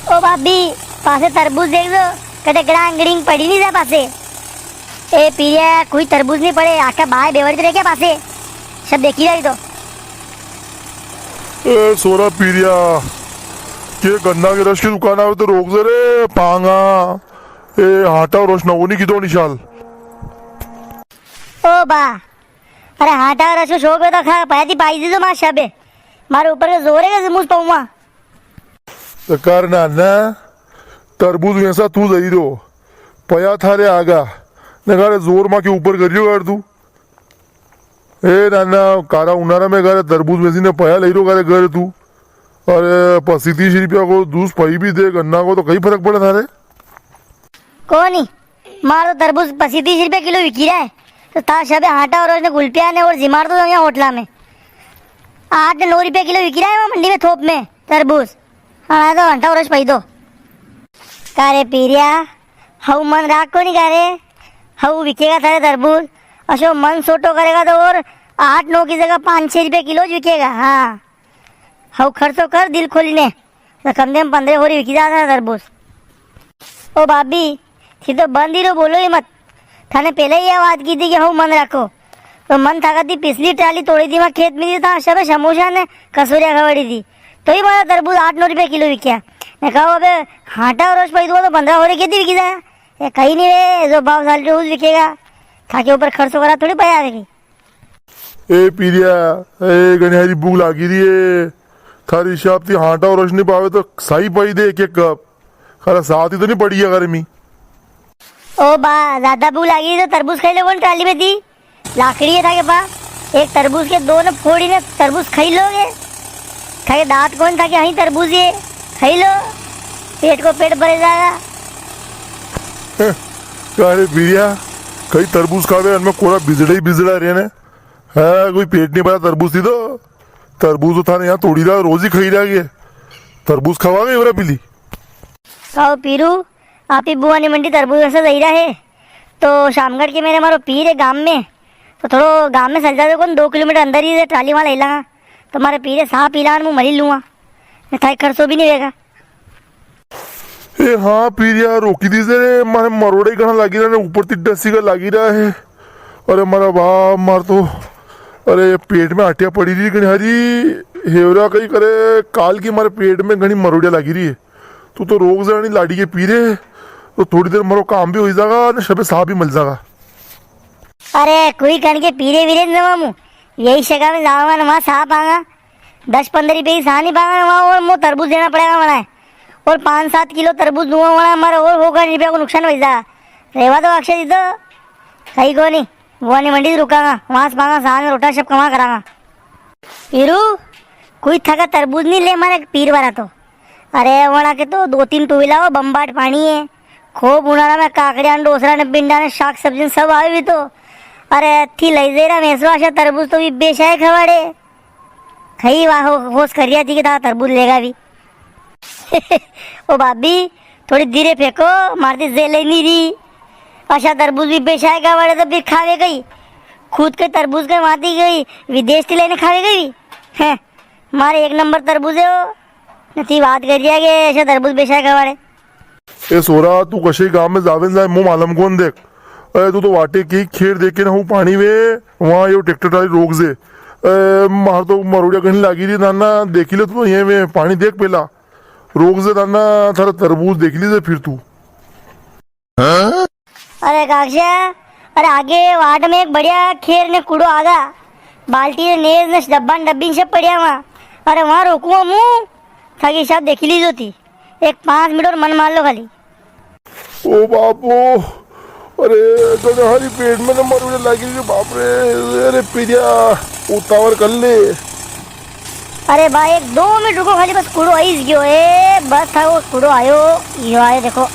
ओ भाभी पासे तरबूज देख दो, कदे ग्रांगड़िंग पड़ी नहीं जा पासे। ए पीरिया कोई तरबूज नहीं पड़े, आका बाय बेवड़ रहे क्या पासे, सब देखी रही तो। ए सोरा पीरिया के गन्ना के रस की दुकान आवे तो रोक दे रे पांगा। ए हाटा और रस नवनी की तो निशाल। ओ बा अरे हाटा और रस को शौक तो खा पाती पाई दी तो मां शबे मारे ऊपर के जोर है मुझ पाऊंगा तो कर ना तरबूज वैसा तू दई दो पया थारे आगा नगारे जोर माँ के ऊपर करियो कर तू। ए नाना कारा उनारा में करे तरबूज वैसी ने पया ले रो करे घर तू। अरे 25-30 रुपया को दूस पई भी दे गन्ना को तो कई फर्क पड़े थारे। कोनी मारो तरबूज 25-30 रुपये किलो बिकी रहा है तो तार शबे हाटा और उसने गुलपिया ने और जिमार तो यहाँ होटला में 8-9 रुपये किलो बिकी रहा है वहाँ मंडी में थोप में तरबूज। हाँ तो हाटा और रस पई दो कारे पीरिया हऊ मन राख को नहीं करे हऊ बिकेगा थारे तरबूज अशो मन सोटो करेगा तो और 8-9 की जगह 5-6 रुपये किलो बिकेगा। हाँ हऊ खर्चो कर दिल खोली ने तो कम से कम 15 हो रही बिकी जाता है तरबूज। ओ भाभी थी तो बंद ही रो बोलो ही मत, थाने पहले ही आवाज की थी कि हूँ मन रखो तो मन था थी पिछली ट्राली तोड़ी थी मैं खेत में था सब समोसा ने कसूरिया खवड़ी थी तो ही मारा तरबूज 8-9 रुपये किलो बिका। मैं कहा अबे हाटा और रोज पै दूंगा तो 15 हो रही खेती बिकी जाए कहीं नहीं रे जो भाव साल रोज बिकेगा था के ऊपर खर्चो करा थोड़ी पया आएगी। ए पीरिया ए गनिहारी भूख लागी रही है थारी हिसाब थी हाटा और रस नहीं पावे तो सही पाई दे एक कप खरा साथ ही तो नहीं पड़ी है गर्मी। ओ बा ज्यादा भूख लगी तो तरबूज खाई लो ट्राली में थी लाकड़ी है था के पास एक तरबूज के 2 न फोड़ी ने तरबूज खाई लोगे खा के दांत कौन था कि यहीं तरबूज ये खाई लो पेट को पेट भरे जाएगा। अरे पीरिया कहीं तरबूज खावे उनमें कोड़ा बिजड़ा ही बिजड़ा रहे ने है कोई पेट नहीं भरा तरबूज थी तो तरबूज तो था यहाँ तोड़ी रहा रोज ही खाई रहा गया तरबूज खवा गए पीली। कहो पीरू आप ही बुआ ने मंडी तरबूज से दही रहा है तो शामगढ़ के मेरे मारो पीर है गांव में तो थोड़ो गांव में चल जाते कौन 2 किलोमीटर अंदर ही ट्राली वहाँ ले लगा तो हमारे पीर है साह पीला मैं मरी लूँगा मैं था खर्चो भी नहीं रहेगा। ए हाँ पीरिया रोकी दी से मारे मरोड़े कहाँ लागी रहा है ऊपर तिड्डसी का लागी रहा है। अरे मारा बाप मार तो अरे पेट में आटिया पड़ी रही गणिहारी हेवरा कहीं करे काल की मारे पेट में घनी मरोड़िया लागी रही है तू तो रोग जरा नहीं लाड़ी के पीरे तो थोड़ी देर मरो काम भी हो जाएगा ना शबे साह भी मिल जाएगा। अरे कोई कण के पीरे वीरे न मामू यही जगह में जाऊंगा ना वहाँ साह पाऊंगा 10-15 रुपये की साह नहीं पाऊंगा ना वहाँ और मुँह तरबूज देना पड़ेगा वहाँ और 5-7 किलो तरबूज दूंगा वहाँ हमारा और होगा रुपया को नुकसान हो जाएगा। रेवा तो अक्षय जी तो कहीं को नहीं वो नहीं मंडी रुकागा वहाँ से पाऊंगा साह में रोटा सब कमा करागा। पीरू कोई थका तरबूज नहीं ले हमारे पीर वाला तो अरे वहाँ के तो 2-3 टूविला हो बम्बाट पानी है खूब उनारा में काकड़िया डोसरा ने पिंडा ने शाक सब्जी सब आए भी तो अरे थी लई जेरा मैसो आशा तरबूज तो भी बेचाए खवाड़े खई वाह होश करिया थी कि था तरबूज लेगा भी। ओ भाभी थोड़ी धीरे फेंको मारती जेल नहीं रही आशा तरबूज भी बेचाए खवाड़े तो फिर खावे गई खुद के तरबूज के माती गई विदेश थी लेने खावे गई है मारे 1 नंबर तरबूज है वो नती बात करिए कि ऐसे तरबूज बेचाए खवाड़े। ए सोरा तू कशे गांव में जावे जाए मुँह मालूम कौन देख अरे तू तो वाटे की खेर देख के ना हूँ पानी में वहाँ ये ट्रैक्टर टाली रोक से मार तो मरोड़िया कहीं लागी रही नाना देखी ले तू ये में पानी देख पहला रोक से नाना थारा तरबूज देख ली फिर तू। अरे काक्षा अरे आगे वाट में एक बढ़िया खेर ने कूड़ो आगा बाल्टी ने नेज ने डब्बा डब्बी सब पड़िया वहाँ अरे वहाँ रोकूंगा मुँह ताकि सब देख ली जो थी एक 5 मिनट और मन मार लो खाली। ओ बापो अरे गणहारी पेट में न मरोड़े लगी रही बाप रे अरे पीरिया उतावर कर ले। अरे भाई 1-2 मिनट रुको खाली बस कूड़ो आई गयो बस था वो कूड़ो आयो यो आयो देखो।